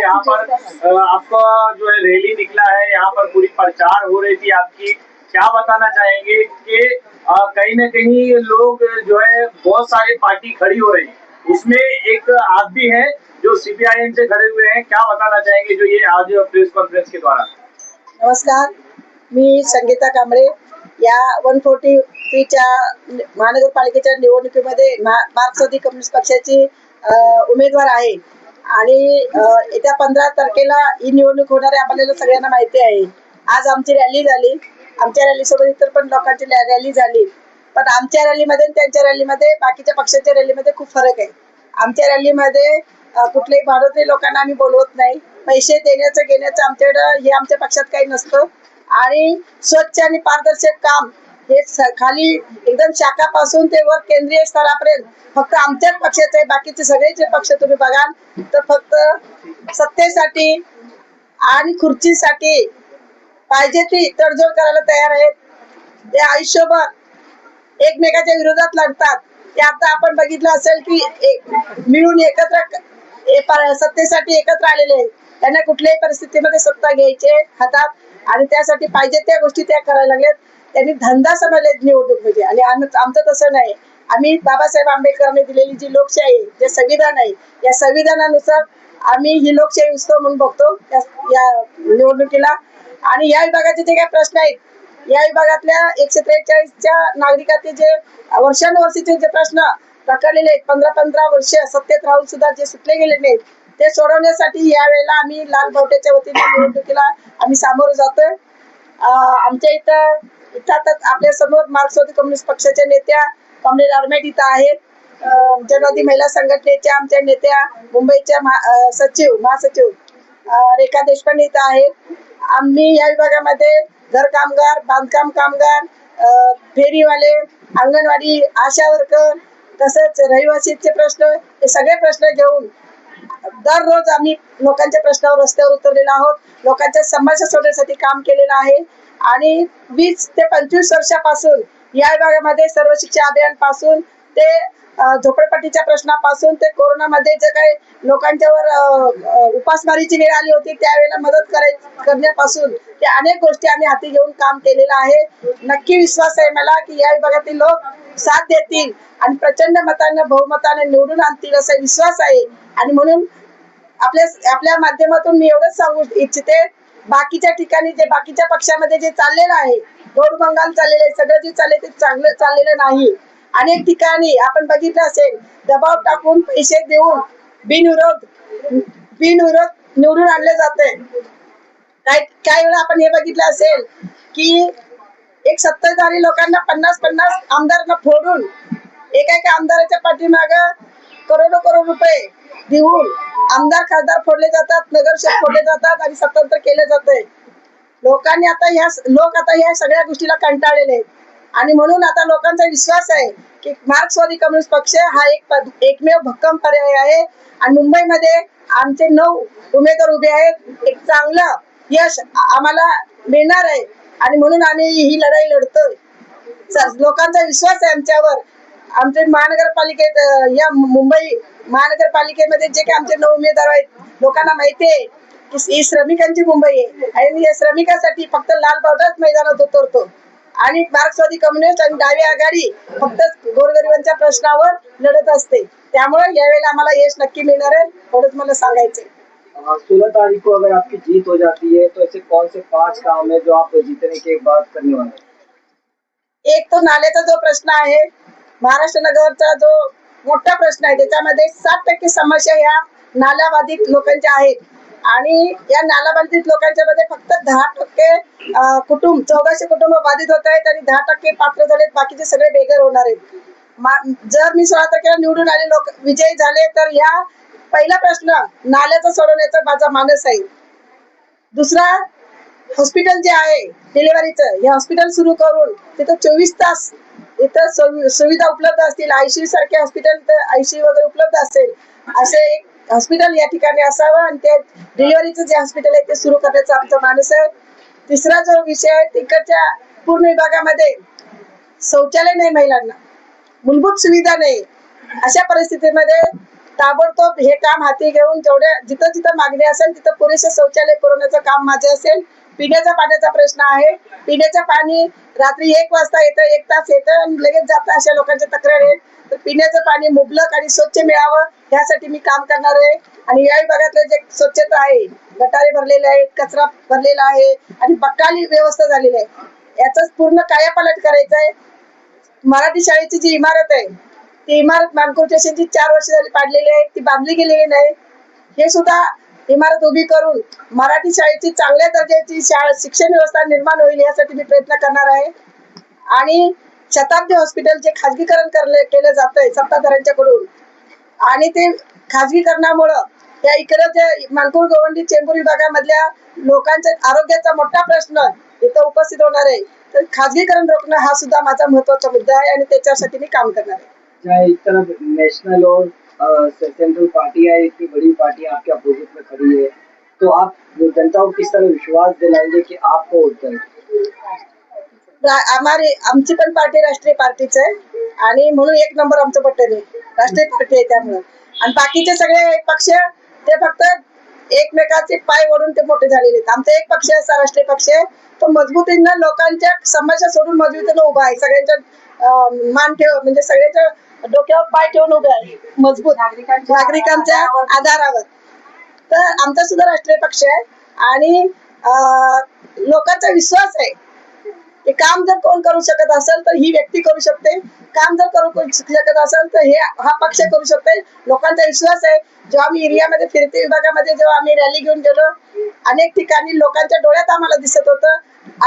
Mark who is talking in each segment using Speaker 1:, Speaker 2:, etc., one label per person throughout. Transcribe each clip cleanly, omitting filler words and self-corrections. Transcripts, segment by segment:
Speaker 1: यहाँ पर आपका जो है रैली निकला है, यहाँ पर पूरी प्रचार हो रही थी आपकी, क्या बताना चाहेंगे कि कहीं ना कहीं लोग जो है बहुत सारी पार्टी खड़ी हो रही है, उसमें एक आप भी है जो सीपीआईएम से खड़े हुए हैं, क्या बताना चाहेंगे जो ये आज प्रेस कॉन्फ्रेंस के द्वारा?
Speaker 2: नमस्कार, मी संगीता कांबळे या 143च्या महानगरपालिकेच्या निवडणुकीमध्ये मार्क्सवादी कम्युनिस्ट पक्षाची उमेदवार आहे आणि येत्या 15 तारखेला ही निवडणूक होणार आहे आपल्याला सगळ्यांना माहिती आहे। आज आमची रॅली झाली, आमच्या रॅलीसोबत इतर पण लोकांची रॅली झाली, पण आमच्या रॅलीमध्ये आणि त्यांच्या रॅलीमध्ये बाकीच्या पक्षाच्या रॅलीमध्ये खूप फरक आहे। आमच्या रॅलीमध्ये कुठल्याही भारतीय लोकांना आम्ही बोलवत नाही, पैसे देण्याचं घेण्याचं आमच्याकडं हे आमच्या पक्षात काही नसतं आणि स्वच्छ आणि पारदर्शक काम हे खाली एकदम शाखापासून ते वर केंद्रीय स्तरापर्यंत फक्त आमच्याच पक्षाचं आहे। बाकीचे सगळे जे पक्ष तुम्ही बघाल तर फक्त सत्तेसाठी आणि खुर्चीसाठी पाहिजे ती तडजोड करायला तयार आहेत। ते आयुष्यभर एकमेकाच्या विरोधात लढतात। ते आता आपण बघितलं असेल की मिळून एकत्र सत्तेसाठी एकत्र आलेले आहेत, त्यांना कुठल्याही परिस्थितीमध्ये सत्ता घ्यायचे हातात आणि त्यासाठी पाहिजे त्या गोष्टी त्या करायला लागल्यात। त्यांनी धंदा समजले निवडणूक म्हणजे, आणि आमचं तसं नाही। आम्ही बाबासाहेब आंबेडकरांनी दिलेली जी लोकशाही आहे, जे संविधान आहे, या संविधानानुसार आम्ही ही लोकशाही उत्सव म्हणून बघतो या निवडणुकीला। आणि या विभागाचे जे काही प्रश्न आहेत, या विभागातल्या 143च्या नागरिकांचे जे वर्षानुवर्षीचे जे प्रश्न पकडलेले आहेत, 15-15 वर्ष सत्तेत राहून सुद्धा जे सुटले गेले नाहीत, ते सोडवण्यासाठी यावेळेला आम्ही लाल बावट्याच्या वतीने निवडणुकीला आम्ही सामोरं जातोय। आमच्या इथं आपल्या समोर मार्क्सवादी कम्युनिस्ट पक्षाच्या नेत्या कमलेश आरमेट इथं आहेत, जनवादी महिला संघटनेच्या आमच्या नेत्या, मुंबईच्या महासचिव रेखा देशपांडे इथं आहेत। आम्ही या विभागामध्ये घर कामगार, बांधकाम कामगार, फेरीवाले, अंगणवाडी, आशा वर्कर, तसेच रहिवासीचे प्रश्न, हे सगळे प्रश्न घेऊन दररोज आम्ही लोकांच्या प्रश्नावर रस्त्यावर उतरलेलो आहोत। लोकांच्या समस्या सोडवण्यासाठी काम केलेलं आहे आणि 20 ते 25 वर्षापासून या विभागामध्ये सर्व शिक्षा अभियान पासून ते झोपडपट्टीच्या प्रश्नापासून ते कोरोनामध्ये जे काही लोकांच्यावर उपासमारीची वेळ आली होती त्यावेळेला मदत करण्यापासून ते अनेक गोष्टी आम्ही हाती घेऊन काम केलेलं आहे। नक्की विश्वास आहे मला की या विभागातील लोक साथ देतील आणि प्रचंड मताने बहुमताने निवडून आणतील असा विश्वास आहे। आणि म्हणून आपल्या माध्यमातून मी एवढंच सांगू इच्छिते, बाकीच्या ठिकाणी जे बाकीच्या पक्षामध्ये जे चाललेलं आहे, गोडबंगाल चाललेलं आहे, सगळं जे चाललंय ते चांगलं चाललेलं नाही। अनेक ठिकाणी आपण बघितलं असेल, दबाव टाकून पैसे देऊन बिनविरोध निवडून आणले जाते। काही वेळा आपण हे बघितलं असेल की एक सत्ताधारी लोकांना 50-50 आमदारांना फोडून एका आमदाराच्या पाठीमागे करोडो रुपये देऊन आमदार खासदार फोडले जातात, नगरसेवक फोडले जातात आणि स्वतंत्र केले जाते। लोक आता ह्या सगळ्या गोष्टीला कंटाळलेले आहेत आणि म्हणून आता लोकांचा विश्वास आहे की मार्क्सवादी कम्युनिस्ट पक्ष हा एकमेव भक्कम पर्याय आहे। आणि मुंबईमध्ये आमचे 9 उमेदवार उभे आहेत, एक चांगलं यश आम्हाला मिळणार आहे आणि म्हणून आम्ही ही लढाई लढतोय। लोकांचा विश्वास आहे आमच्यावर। आमच्या महानगरपालिकेत या मुंबई महानगरपालिकेमध्ये जे काही आमचे 9 उमेदवार आहेत, लोकांना माहिती आहे की ही श्रमिकांची मुंबई आहे आणि या श्रमिकांसाठी फक्त लाल बावटाच मैदानात उतरतो आणि मार्क्सवादी कम्युनिस्ट आणि डावी आघाडी फक्त गोरगरिबांच्या प्रश्नावर लढत असते। त्यामुळे यावेळेला आम्हाला यश नक्की मिळणार आहे, एवढंच मला सांगायचंय।
Speaker 1: 16 तारीख को अगर आपकी जीत हो जाती है तो ऐसे कौन से 5 काम है जो आप जीतने के बाद करने वाले हैं?
Speaker 2: एक तो नाल्याचा जो प्रश्न आहे, महाराष्ट्र नगरचा जो मोठा प्रश्न आहे, त्याच्यामध्ये 60% समस्या या नाल्याबाधित लोकांच्या आहेत आणि या नाल्याबाधित लोकांच्या मध्ये फक्त 10% कुटुंब 1400 कुटुंब बाधित होत आहेत आणि 10% पात्र झालेत, बाकीचे सगळे बेघर होणार आहेत। जर मी 16 तारखेला निवडून आले, लोक विजयी झाले, तर या पहिला प्रश्न नाल्याचा सोडवण्याचा माझा मानस आहे। दुसरा, हॉस्पिटल जे आहे डिलिव्हरीचं, हे हॉस्पिटल सुरू करून तिथं 24 तास इथं सुविधा उपलब्ध असतील, आयसीयू सारखे हॉस्पिटल, आयसीयू वगैरे उपलब्ध असेल, असे एक हॉस्पिटल या ठिकाणी असावं आणि ते डिलिव्हरीचं जे हॉस्पिटल आहे ते सुरू करण्याचा आमचा मानस आहे। तिसरा जो विषय आहे, तिकडच्या पूर्ण विभागामध्ये शौचालय नाही, महिलांना मूलभूत सुविधा नाही, अशा परिस्थितीमध्ये ताबडतोब हे काम हाती घेऊन जेवढे जिथं जिथं मागणी असेल तिथं पुरेसे शौचालय पुरवण्याचं काम माझं असेल. पिण्याच्या पाण्याचा प्रश्न आहे. पिण्याचं पाणी रात्री 1 वाजता येतं, 1 तास येतं आणि लगेच जातं, अशा लोकांच्या तक्रार आहेत. तर पिण्याचं पाणी मुबलक आणि स्वच्छ मिळावं यासाठी मी काम करणार आहे. आणि या विभागातले जे स्वच्छता आहे, गटारे भरलेले आहेत, कचरा भरलेला आहे आणि बकाली व्यवस्था झालेली आहे, याचाच पूर्ण कायापालट करायचं आहे. मराठी शाळेची जी इमारत आहे, ती इमारत मानपूर स्टेशनची 4 वर्ष झाली पाडलेली आहे, ती बांधली गेलेली नाही. हे सुद्धा इमारत उभी करून मराठी शाळेची चांगल्या दर्जाची शाळा शिक्षण व्यवस्था निर्माण होईल यासाठी मी प्रयत्न करणार आहे. आणि शताब्दी हॉस्पिटल जे खाजगीकरण केलं जात आहे सत्ताधाऱ्यांच्याकडून, आणि ते खाजगीकरणामुळं त्या इकडे जे मानपूर गोवंडी चेंबूर विभागामधल्या लोकांच्या आरोग्याचा मोठा प्रश्न इथं उपस्थित होणार आहे. तर खाजगीकरण रोखणं हा सुद्धा माझा महत्वाचा मुद्दा आहे आणि त्याच्यासाठी मी काम करणार आहे.
Speaker 3: जहाँ एक तरफ नेशनल और सेंट्रल पार्टी है, इतनी बड़ी पार्टी आपके अपोजिट में खड़ी है, तो आप जनता को किस तरह विश्वास दिलाएंगे कि आपको वोट करें?
Speaker 2: आमची पण पार्टी राष्ट्रीय पार्टीच आहे आणि म्हणून 1 नंबर आमचं बटन आहे. राष्ट्रीय पार्टी आहे त्यामुळे. आणि बाकीचे सगळे पक्ष ते फक्त एकमेकाचे पाय ओढून ते मोठे झालेले आहेत. आमचा एक पक्ष असा राष्ट्रीय पक्ष आहे, तो मजबूतीनं लोकांच्या समस्या सोडून मजबूतीनं उभा आहे. सगळ्यांच्या मान ठेव म्हणजे सगळ्यांच्या डोक्यावर पाय ठेवून उभे आहे, मजबूत नागरिकांच्या आधारावर. तर आमचा सुद्धा राष्ट्रीय पक्ष आहे आणि लोकांचा विश्वास आहे की काम जर कोण करू शकत असेल तर ही व्यक्ती करू शकते, काम जर करू शकत असेल तर हा पक्ष करू शकते. लोकांचा विश्वास आहे. जेव्हा आम्ही एरियामध्ये फिरते विभागामध्ये जेव्हा आम्ही रॅली घेऊन गेलो, अनेक ठिकाणी लोकांच्या डोळ्यात आम्हाला दिसत होतं.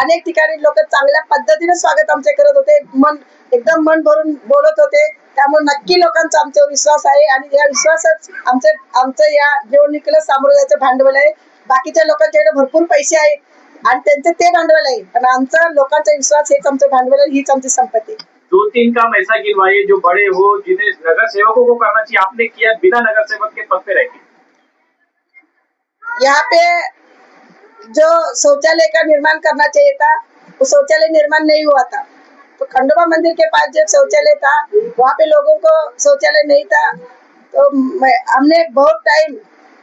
Speaker 2: अनेक ठिकाणी लोक चांगल्या पद्धतीने स्वागत आमचे करत होते, एकदम मन भरून बोलत होते. त्यामुळे नक्की लोकांचा आमच्यावर विश्वास आहे आणि या विश्वासच आमचं या निवडणुकीला सामोरं जायचं भांडवल आहे. बाकीच्या लोकांच्याकडे भरपूर पैसे आहेत आणि त्यांचे ते भांडवल आहे, पण आमचा लोकांचा विश्वास हेच आमचं भांडवल आहे, हीच आमची संपत्ती.
Speaker 1: 2-3 काम ऐसा गिनवाइए जो बड़े हो, जिन्हें नगर सेवकों को करना चाहिए, आपने किया बिना नगर सेवक के पद पे रह के।
Speaker 2: यहाँ पे जो शौचालय का निर्माण करना चाहिए था, वो शौचालय निर्माण नहीं हुआ था. तो खंडोबा मंदिर के पास जो शौचालय था, वहाँ पे लोगों को शौचालय नहीं था. तो हमने बहुत टाइम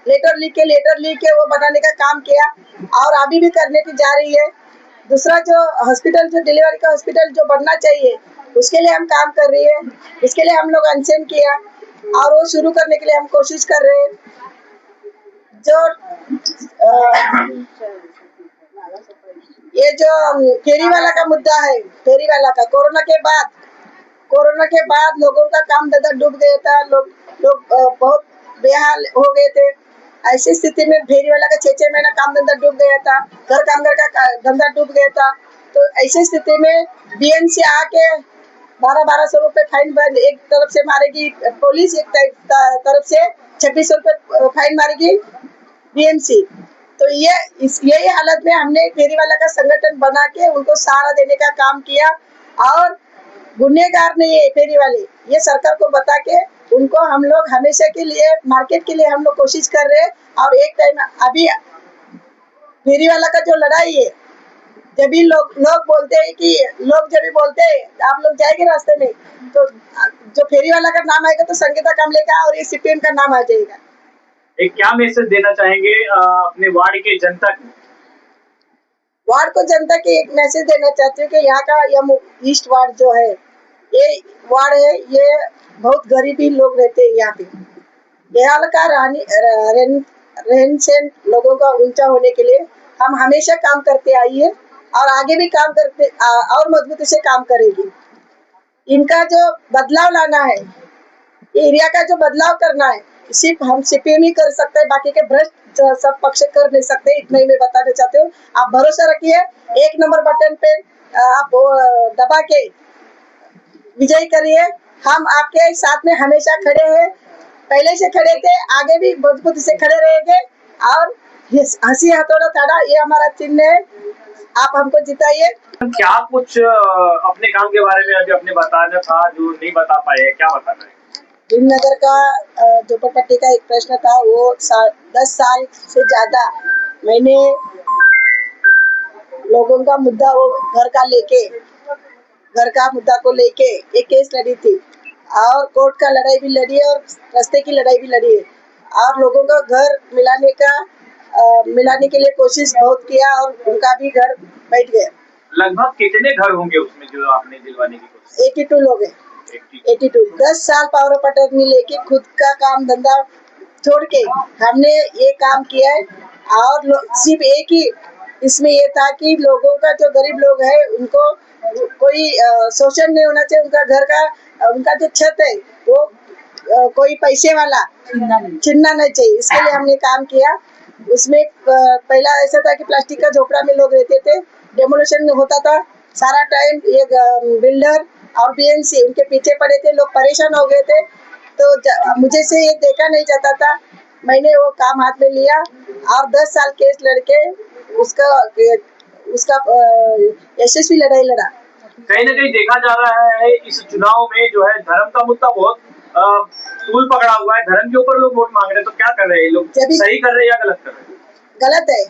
Speaker 2: लेटर लिख के वो बनाने का काम किया और अभी भी करने की जा रही है. दूसरा जो हॉस्पिटल, जो डिलीवरी का हॉस्पिटल जो बनना चाहिए, उसके लिए हम काम कर रही है. इसके लिए हम लोग अनशन किया और वो शुरू करने के लिए हम कोशिश कर रहे हैं. जो ये जो फेरी वाला का मुद्दा है, फेरी वाला का कोरोना के बाद लोगों का काम धंधा डूब गया था. लोग बहुत बेहाल हो गए थे. ऐसी स्थिति में फेरी वाला का 6-6 महीना काम धंधा डूब गया था. घर कामगार का धंधा डूब गया था. तो ऐसी स्थिति में बीएमसी आके 1200 रुपए फाइन एक तरफ से मारेगी पुलिस, एक तरफ से 2600 रुपए फाइन मारेगी बीएमसी. तो यही हालत में हमने फेरी वाला का संगठन बना के उनको सहारा देने का काम किया. और गुनहगार नहीं है फेरी वाले, ये सरकार को बता के उनको हम लोग हमेशा के लिए मार्केट के लिए हम लोग कोशिश कर रहे हैं. और एक टाइम अभी फेरी वाला का जो लड़ाई है, जब भी लोग बोलते हैं कि आप लोग जाएंगे रास्ते में, तो जो फेरी वाला का नाम आएगा तो संगीता कामले का और ये सीपीएम का नाम आ जाएगा.
Speaker 1: एक क्या मैसेज देना चाहेंगे अपने वार्ड के जनता को?
Speaker 2: वार्ड को जनता के एक मैसेज देना चाहती हूँ कि यहाँ का यह ईस्ट वार्ड जो है, ये वार्ड है, ये बहुत गरीबी लोग रहते हैं यहाँ पे. यहाँ का रहन सहन लोगों का ऊंचा होने के लिए हम हमेशा काम करते आई है और आगे भी काम करते और मजबूती से काम करेगी. इनका जो बदलाव लाना है, एरिया का जो बदलाव करना है, सिर्फ हम सीपीएम ही कर सकते हैं, बाकी के भ्रष्ट सब पक्ष कर नहीं सकते. इतना ही मैं बताना चाहती हूँ. आप भरोसा रखिए, 1 नंबर बटन पे आप दबा के विजयी करिए. हम आपके साथ में हमेशा खड़े हैं, पहले से खड़े थे, आगे भी मजबूती से खड़े रहेंगे. और हंसी हथौड़ा ताड़ा ये हमारा चिन्ह है. आप हमको जिताइए.
Speaker 1: क्या कुछ अपने काम के बारे में अभी अपने बताना था जो नहीं बता पाए, क्या बताना है?
Speaker 2: भीमनगर का झोपड़पट्टी का एक प्रश्न था, वो 10 साल से ज्यादा मैंने लोगों का मुद्दा वो घर का मुद्दा को लेके एक केस लड़ी थी और कोर्ट का लड़ाई भी लड़ी है और रास्ते की लड़ाई भी लड़ी है और लोगों का घर मिलाने के लिए कोशिश बहुत किया और उनका भी घर बैठ गया।
Speaker 1: लगभग कितने घर होंगे उसमें जो आपने दिलवाने की कोशिश
Speaker 2: 82 लोग हैं।
Speaker 1: की?
Speaker 2: 82 10 साल पावर ऑफ अटर्नी लेके खुद का काम धंधा छोड़ के हमने ये काम किया है और सिर्फ एक ही इसमें ये था कि लोगों का जो गरीब लोग है उनको कोई शोषण नहीं होना चाहिए, उनका घर का उनका जो छत है वो कोई पैसे वाला छीनना नहीं चाहिए, इसके लिए हमने काम किया। उसमें पहला ऐसा था कि प्लास्टिक का झोपड़ा में लोग रहते थे, डेमोलेशन होता था सारा टाइम, ये बिल्डर और बीएमसी उनके पीछे पड़े थे, लोग परेशान हो गए थे। तो मुझे से ये देखा नहीं जाता था, मैंने वो काम हाथ में लिया और 10 साल केस लड़के उसका उसका यशस्वी लड़ाई लड़ा।
Speaker 1: कहीं ना कहीं देखा जा रहा है इस चुनाव में जो है धर्म का मुद्दा बहुत तूल पकड़ा हुआ है। धर्म के ऊपर लोग वोट मांग रहे हैं, तो क्या कर रहे हैं ये लोग? सही कर रहे हैं या गलत कर रहे हैं?
Speaker 2: गलत है।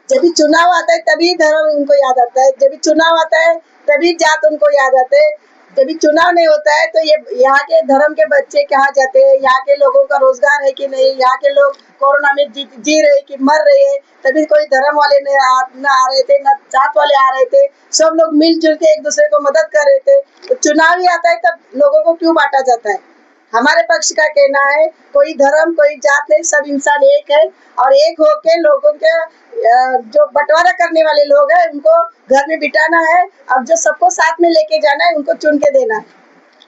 Speaker 2: जब भी चुनाव आता है तभी धर्म उनको याद आता है, जब भी चुनाव आता है तभी जात उनको याद आते हैं। जब भी चुनाव नहीं होता है तो ये यहाँ के धर्म के बच्चे कहाँ जाते हैं, यहाँ के लोगों का रोजगार है कि नहीं, यहाँ के लोग कोरोना में जी रहे कि मर रहे हैं, तभी कोई धर्म वाले न आ रहे थे, न जात वाले आ रहे थे, सब लोग मिलजुल के एक दूसरे को मदद कर रहे थे। तो चुनाव ही आता है तब लोगों को क्यों बांटा जाता है? हमारे पक्ष का कहना है कोई धर्म कोई जात नहीं, सब इंसान एक है और एक होके लोगों के जो बंटवारा करने वाले लोग हैं उनको घर में बिठाना है और जो सबको साथ में लेके जाना है उनको चुन के देना है।